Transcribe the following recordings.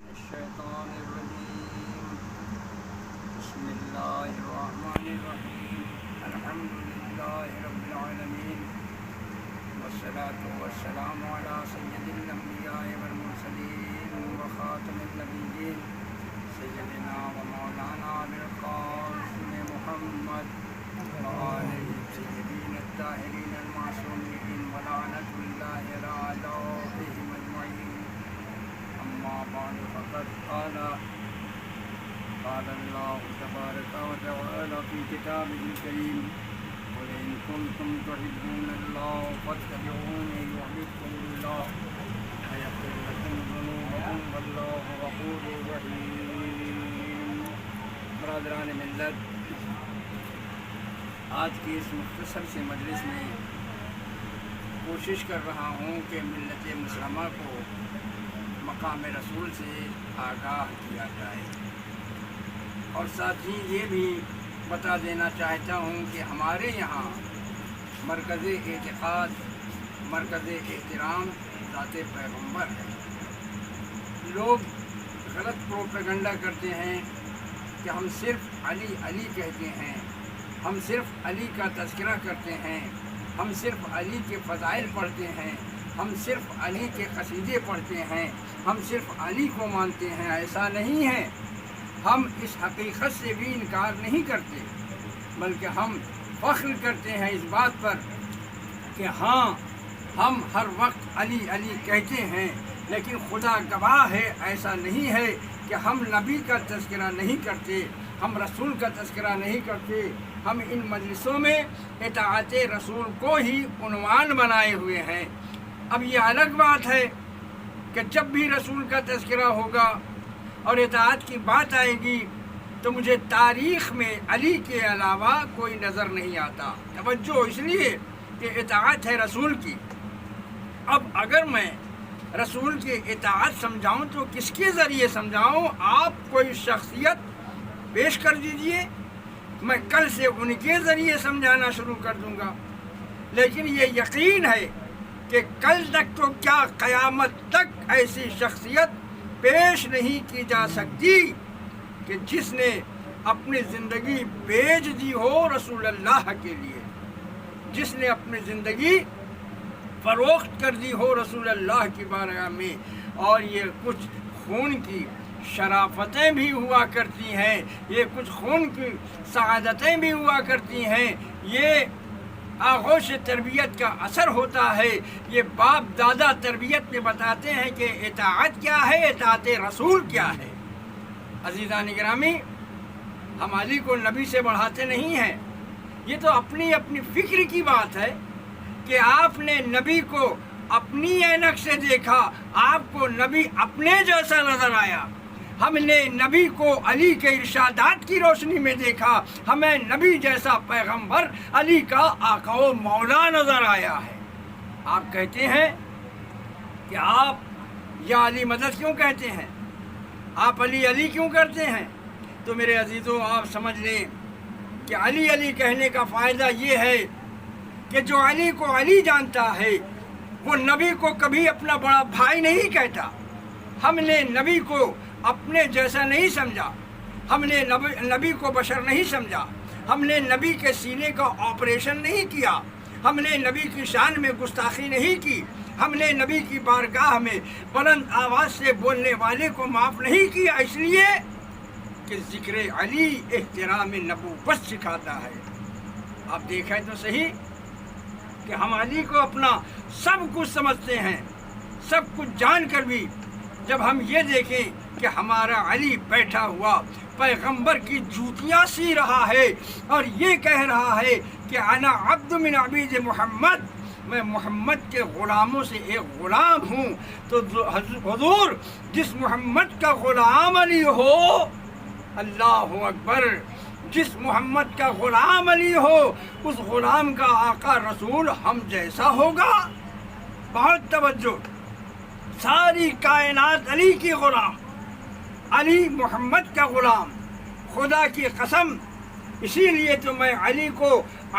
الشيطان الرجيم بسم الله الرحمن الرحيم الحمد لله رب العالمين والصلاة والسلام على سيد الأنبياء والمرسلين وخاتم النبيين سيدنا ومولانا أبي القاسم محمد وآله الطيبين الطاهرين المعصومين ولعنة الله على أعدائهم أجمعين. أما بعد فقد قال الله تبارك وتعالى في كتابه الكريم قل إن كنتم تحبون الله فاتبعوني يحببكم الله ويغفر لكم ذنوبكم والله غفور رحيم. برادران ملت، آج کی اس مختصر سی مجلس میں کوشش کر رہا ہوں کہ ملت مسلمہ کو مقام رسول سے آگاہ کیا جائے، اور ساتھ ہی یہ بھی بتا دینا چاہتا ہوں کہ ہمارے یہاں مرکز اعتقاد، مرکز احترام ذات پیغمبر ہے. لوگ غلط پروپیگنڈا کرتے ہیں کہ ہم صرف علی علی کہتے ہیں، ہم صرف علی کا تذکرہ کرتے ہیں، ہم صرف علی کے فضائل پڑھتے ہیں، ہم صرف علی کے قصیدے پڑھتے ہیں، ہم صرف علی کو مانتے ہیں. ایسا نہیں ہے. ہم اس حقیقت سے بھی انکار نہیں کرتے، بلکہ ہم فخر کرتے ہیں اس بات پر کہ ہاں، ہم ہر وقت علی علی کہتے ہیں، لیکن خدا گواہ ہے ایسا نہیں ہے کہ ہم نبی کا تذکرہ نہیں کرتے، ہم رسول کا تذکرہ نہیں کرتے. ہم ان مجلسوں میں اطاعت رسول کو ہی عنوان بنائے ہوئے ہیں. اب یہ الگ بات ہے کہ جب بھی رسول کا تذکرہ ہوگا اور اطاعت کی بات آئے گی تو مجھے تاریخ میں علی کے علاوہ کوئی نظر نہیں آتا. توجہ اس لیے کہ اطاعت ہے رسول کی. اب اگر میں رسول کی اطاعت سمجھاؤں تو کس کے ذریعے سمجھاؤں؟ آپ کوئی شخصیت پیش کر دیجئے، میں کل سے ان کے ذریعے سمجھانا شروع کر دوں گا. لیکن یہ یقین ہے کہ کل تک تو کیا قیامت تک ایسی شخصیت پیش نہیں کی جا سکتی کہ جس نے اپنی زندگی بیچ دی ہو رسول اللہ کے لیے، جس نے اپنی زندگی فروخت کر دی ہو رسول اللہ کی بارگاہ میں. اور یہ کچھ خون کی شرافتیں بھی ہوا کرتی ہیں، یہ کچھ خون کی سعادتیں بھی ہوا کرتی ہیں. یہ آغوش تربیت کا اثر ہوتا ہے. یہ باپ دادا تربیت میں بتاتے ہیں کہ اطاعت کیا ہے، اطاعت رسول کیا ہے. عزیزان گرامی، ہم علی کو نبی سے بڑھاتے نہیں ہیں. یہ تو اپنی اپنی فکر کی بات ہے کہ آپ نے نبی کو اپنی عینک سے دیکھا، آپ کو نبی اپنے جیسا نظر آیا. ہم نے نبی کو علی کے ارشادات کی روشنی میں دیکھا، ہمیں نبی جیسا پیغمبر علی کا آقا و مولا نظر آیا ہے. آپ کہتے ہیں کہ آپ یا علی مدد کیوں کہتے ہیں، آپ علی علی کیوں کرتے ہیں؟ تو میرے عزیزوں، آپ سمجھ لیں کہ علی علی کہنے کا فائدہ یہ ہے کہ جو علی کو علی جانتا ہے وہ نبی کو کبھی اپنا بڑا بھائی نہیں کہتا. ہم نے نبی کو اپنے جیسا نہیں سمجھا، ہم نے نبی کو بشر نہیں سمجھا، ہم نے نبی کے سینے کا آپریشن نہیں کیا، ہم نے نبی کی شان میں گستاخی نہیں کی، ہم نے نبی کی بارگاہ میں بلند آواز سے بولنے والے کو معاف نہیں کیا، اس لیے کہ ذکر علی احترام نبوت سکھاتا ہے. آپ دیکھیں تو صحیح کہ ہم علی کو اپنا سب کچھ سمجھتے ہیں، سب کچھ جان کر بھی جب ہم یہ دیکھیں کہ ہمارا علی بیٹھا ہوا پیغمبر کی جوتیاں سی رہا ہے اور یہ کہہ رہا ہے کہ انا عبد من عبید محمد، میں محمد کے غلاموں سے ایک غلام ہوں. تو حضور جس محمد کا غلام علی ہو، اللہ اکبر، جس محمد کا غلام علی ہو اس غلام کا آقا رسول ہم جیسا ہوگا. بہت توجہ، ساری کائنات علی کی غلام، علی محمد کا غلام. خدا کی قسم، اسی لیے تو میں علی کو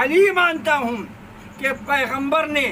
علی مانتا ہوں کہ پیغمبر نے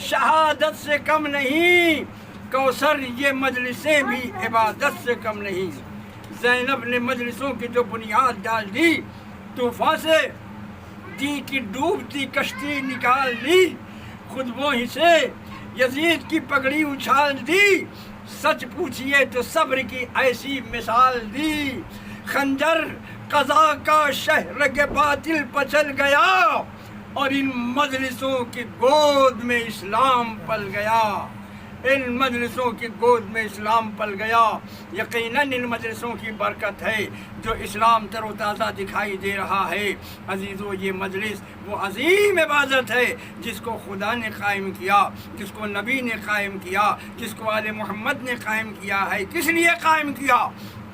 شہادت سے کم نہیں، کوثر یہ مجلسیں بھی عبادت سے کم نہیں۔ زینب نے مجلسوں کی جو بنیاد ڈال دی، طوفان سے دی کی ڈوبتی کشتی نکال لی، خود وہیں سے یزید کی پگڑی اچھال دی، سچ پوچھئے تو صبر کی ایسی مثال دی۔ خنجر قضا کا شہرگ باطل پچل گیا، اور ان مجلسوں کی گود میں اسلام پل گیا، ان مجلسوں کی گود میں اسلام پل گیا۔ یقیناً ان مجلسوں کی برکت ہے جو اسلام تر و تازہ دکھائی دے رہا ہے۔ عزیزو، یہ مجلس وہ عظیم عبادت ہے جس کو خدا نے قائم کیا، جس کو نبی نے قائم کیا، جس کو آل محمد نے قائم کیا ہے۔ کس لیے قائم کیا؟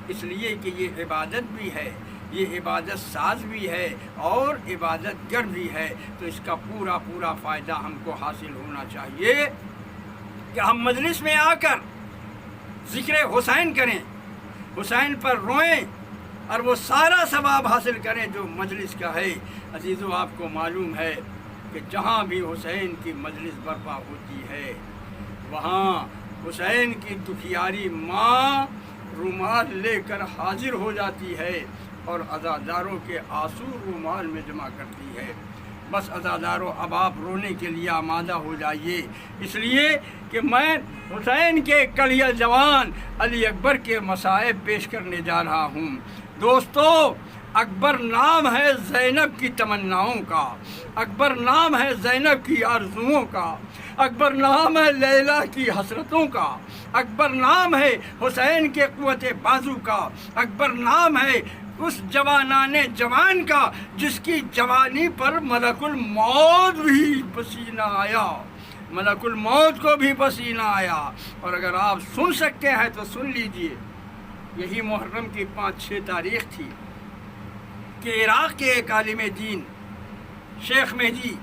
اس لیے کہ یہ عبادت بھی ہے، یہ عبادت ساز بھی ہے اور عبادت گر بھی ہے۔ تو اس کا پورا پورا فائدہ ہم کو حاصل ہونا چاہیے کہ ہم مجلس میں آ کر ذکر حسین کریں، حسین پر روئیں اور وہ سارا ثواب حاصل کریں جو مجلس کا ہے۔ عزیزو، آپ کو معلوم ہے کہ جہاں بھی حسین کی مجلس برپا ہوتی ہے وہاں حسین کی دکھیاری ماں رومال لے کر حاضر ہو جاتی ہے اور عزاداروں کے آنسو رومال میں جمع کرتی ہے۔ بس عزاداروں، اب آپ رونے کے لیے آمادہ ہو جائیے، اس لیے کہ میں حسین کے کلیہ جوان علی اکبر کے مصائب پیش کرنے جا رہا ہوں۔ دوستو، اکبر نام ہے زینب کی تمناؤں کا، اکبر نام ہے زینب کی آرزوؤں کا، اکبر نام ہے لیلا کی حسرتوں کا، اکبر نام ہے حسین کے قوت بازو کا، اکبر نام ہے اس جوانان جوان کا جس کی جوانی پر ملک الموت بھی پسینہ آیا، ملک الموت کو بھی پسینہ آیا۔ اور اگر آپ سن سکتے ہیں تو سن لیجئے، یہی محرم کی 5-6 تاریخ تھی کہ عراق کے ایک عالم دین شیخ مہدی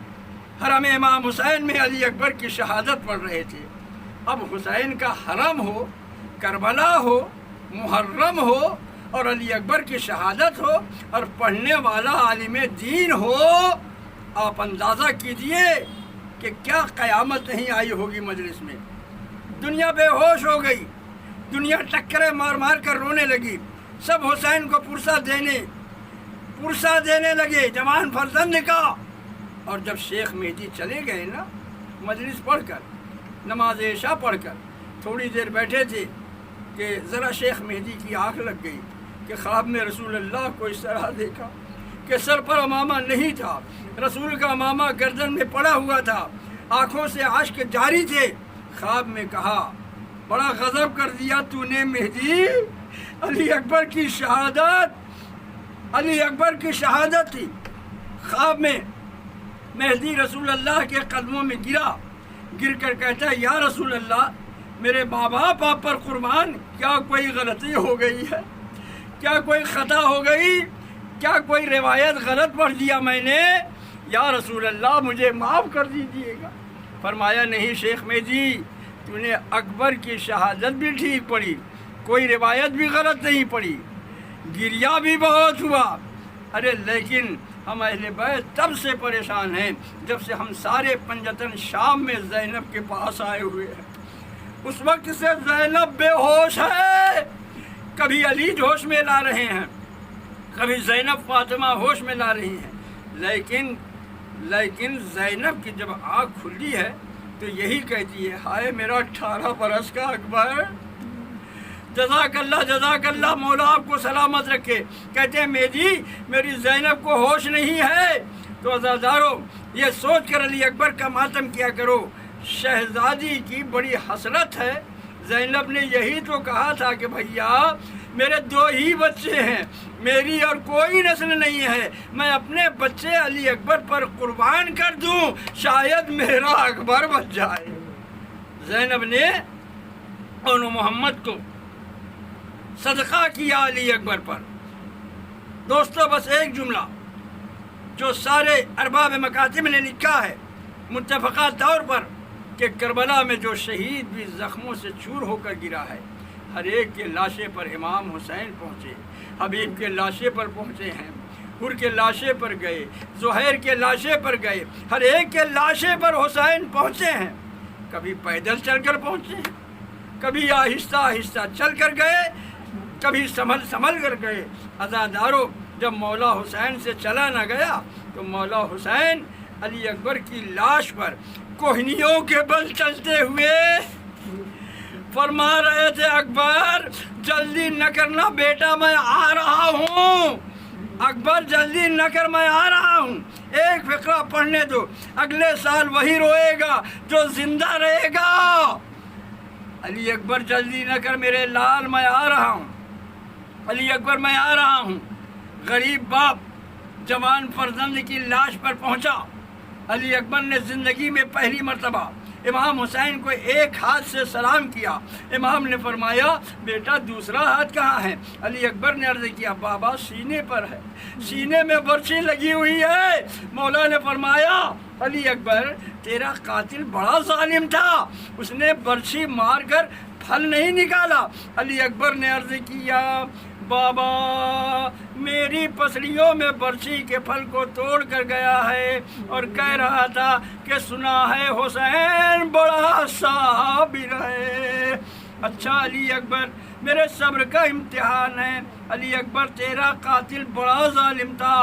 حرم امام حسین میں علی اکبر کی شہادت پڑھ رہے تھے۔ اب حسین کا حرم ہو، کربلا ہو، محرم ہو اور علی اکبر کی شہادت ہو اور پڑھنے والا عالم دین ہو، آپ اندازہ کیجئے کہ کیا قیامت نہیں آئی ہوگی مجلس میں۔ دنیا بے ہوش ہو گئی، دنیا ٹکرے مار مار کر رونے لگی، سب حسین کو پرسہ دینے لگے، جوان فرزند کا۔ اور جب شیخ مہدی چلے گئے نا، مجلس پڑھ کر، نماز عشاء پڑھ کر تھوڑی دیر بیٹھے تھے کہ ذرا شیخ مہدی کی آنکھ لگ گئی کہ خواب میں رسول اللہ کو اس طرح دیکھا کہ سر پر امامہ نہیں تھا، رسول کا امامہ گردن میں پڑا ہوا تھا، آنکھوں سے اشک جاری تھے۔ خواب میں کہا، بڑا غضب کر دیا تو نے مہدی، علی اکبر کی شہادت تھی۔ خواب میں مہدی رسول اللہ کے قدموں میں گر کر کہتا ہے، یا رسول اللہ، میرے ماں باپ آپ پر قربان، کیا کوئی غلطی ہو گئی ہے؟ کیا کوئی خطا ہو گئی؟ کیا کوئی روایت غلط پڑھ دیا میں نے؟ یا رسول اللہ، مجھے معاف کر دیجیے گا۔ فرمایا، نہیں شیخ مہدی، تو نے اکبر کی شہادت بھی ٹھیک پڑھی، کوئی روایت بھی غلط نہیں پڑھی، گریا بھی بہت ہوا، ارے لیکن ہم اہل بیت تب سے پریشان ہیں جب سے ہم سارے پنجتن شام میں زینب کے پاس آئے ہوئے ہیں۔ اس وقت سے زینب بے ہوش ہے، کبھی علی ہوش میں لا رہے ہیں، کبھی زینب فاطمہ ہوش میں لا رہی ہیں، لیکن زینب کی جب آنکھ کھلی ہے تو یہی کہتی ہے، ہائے میرا 18 برس کا اکبر، جزاک اللہ، مولا آپ کو سلامت رکھے۔ کہتے ہیں مہدی، میری زینب کو ہوش نہیں ہے۔ تو عزادارو، یہ سوچ کر علی اکبر کا ماتم کیا کرو، شہزادی کی بڑی حسرت ہے۔ زینب نے یہی تو کہا تھا کہ بھیا میرے 2 ہی بچے ہیں، میری اور کوئی نسل نہیں ہے، میں اپنے بچے علی اکبر پر قربان کر دوں، شاید میرا اکبر بچ جائے۔ زینب نے ان محمد کو صدقہ کیا علی اکبر پر۔ دوستو، بس ایک جملہ جو سارے ارباب مکاتب نے لکھا ہے متفقہ طور پر کہ کربلا میں جو شہید بھی زخموں سے چور ہو کر گرا ہے، ہر ایک کے لاشے پر امام حسین پہنچے، حبیب کے لاشے پر پہنچے ہیں، حر کے لاشے پر گئے، زہیر کے لاشے پر گئے، ہر ایک کے لاشے پر حسین پہنچے ہیں۔ کبھی پیدل چل کر پہنچے، کبھی آہستہ آہستہ چل کر گئے، کبھی سنبھل کر گئے۔ عزادارو، جب مولا حسین سے چلا نہ گیا تو مولا حسین علی اکبر کی لاش پر کوہنیوں کے بل چلتے ہوئے فرما رہے تھے، اکبر جلدی نہ کرنا بیٹا، میں آ رہا ہوں، اکبر جلدی نہ کر، میں آ رہا ہوں، ایک فقرہ پڑھنے دو، اگلے سال وہی روئے گا جو زندہ رہے گا۔ علی اکبر جلدی نہ کر میرے لال، میں آ رہا ہوں، علی اکبر میں آ رہا ہوں۔ غریب باپ جوان فرزند کی لاش پر پہنچا۔ علی اکبر نے زندگی میں پہلی مرتبہ امام حسین کو ایک ہاتھ سے سلام کیا۔ امام نے فرمایا، بیٹا دوسرا ہاتھ کہاں ہے؟ علی اکبر نے عرض کیا، بابا سینے پر ہے، سینے میں برچھی لگی ہوئی ہے۔ مولا نے فرمایا، علی اکبر تیرا قاتل بڑا ظالم تھا، اس نے برچھی مار کر پھل نہیں نکالا۔ علی اکبر نے عرض کیا، بابا میری پسلیوں میں برچھی کے پھل کو توڑ کر گیا ہے اور کہہ رہا تھا کہ سنا ہے حسین بڑا صابر ہے۔ اچھا علی اکبر، میرے صبر کا امتحان ہے۔ علی اکبر تیرا قاتل بڑا ظالم تھا،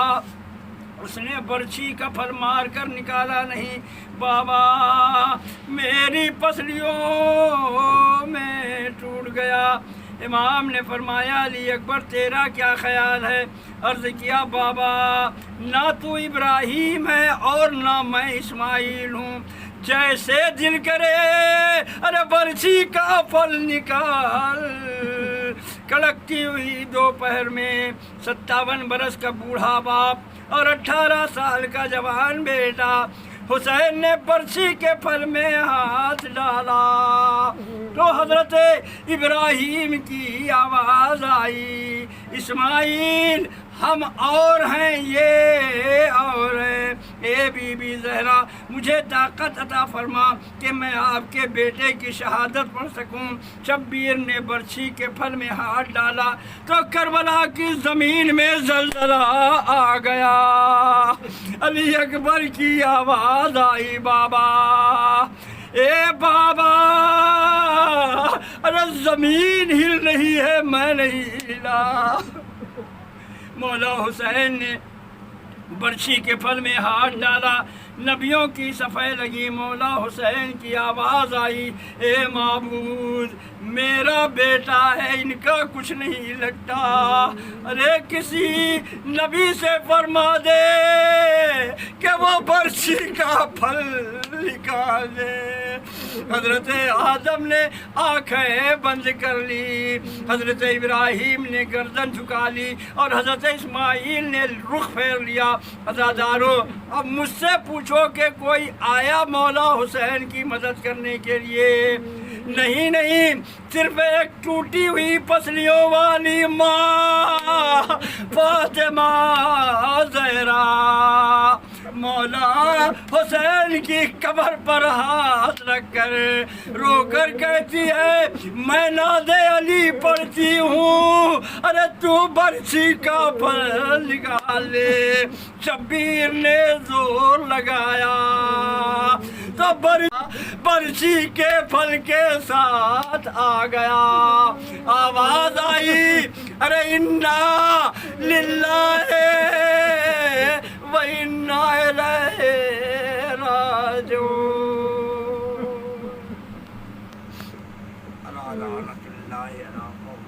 اس نے برچھی کا پھل مار کر نکالا نہیں۔ بابا میری پسلیوں میں ٹوٹ گیا۔ امام نے فرمایا، علی اکبر تیرا کیا خیال ہے؟ عرض کیا، بابا نہ تو ابراہیم ہے اور نہ میں اسماعیل ہوں، جیسے دل کرے ارے برچھی کا پھل نکال۔ کڑکتی ہوئی دوپہر میں 57 برس کا بوڑھا باپ اور 18 سال کا جوان بیٹا حسین نے برچھی کے پھل میں ہاتھ ڈالا تو حضرت ابراہیم کی آواز آئی، اسماعیل ہم اور ہیں، یہ اور ہیں، اے بی بی زہرا مجھے طاقت عطا فرما کہ میں آپ کے بیٹے کی شہادت پڑھ سکوں۔ شبیر نے برچھی کے پھل میں ہاتھ ڈالا تو کربلا کی زمین میں زلزلہ آ گیا۔ علی اکبر کی آواز آئی، بابا اے بابا، ارے زمین ہل رہی ہے، میں نہیں ہلا۔ مولا حسین نے برچھی کے پھل میں ہاتھ ڈالا، نبیوں کی صفحے لگی، مولا حسین کی آواز آئی، اے معبود میرا بیٹا ہے، ان کا کچھ نہیں لگتا، ارے کسی نبی سے فرما دے کہ وہ برچھی کا پھل نکال دے۔ حضرت آدم نے آنکھیں بند کر لی، حضرت ابراہیم نے گردن جھکا لی اور حضرت اسماعیل نے رخ پھیر لیا۔ عزادارو، اب مجھ سے پوچھو کہ کوئی آیا مولا حسین کی مدد کرنے کے لیے؟ نہیں، صرف ایک ٹوٹی ہوئی پسلیوں والی ماں فاطمہ زہرا مولا حسین کی قبر پر ہاتھ رکھ کر رو کر کہتی ہے، میں ناد علی پڑھتی ہوں، ارے تو برچھی کا پھل نکال لے۔ شبیر نے زور لگایا تو برچھی کے پھل کے ساتھ آ گیا۔ آواز آئی، ارے انا للہ و انا الیہ راجعون۔ لعنت اللہ علی قوم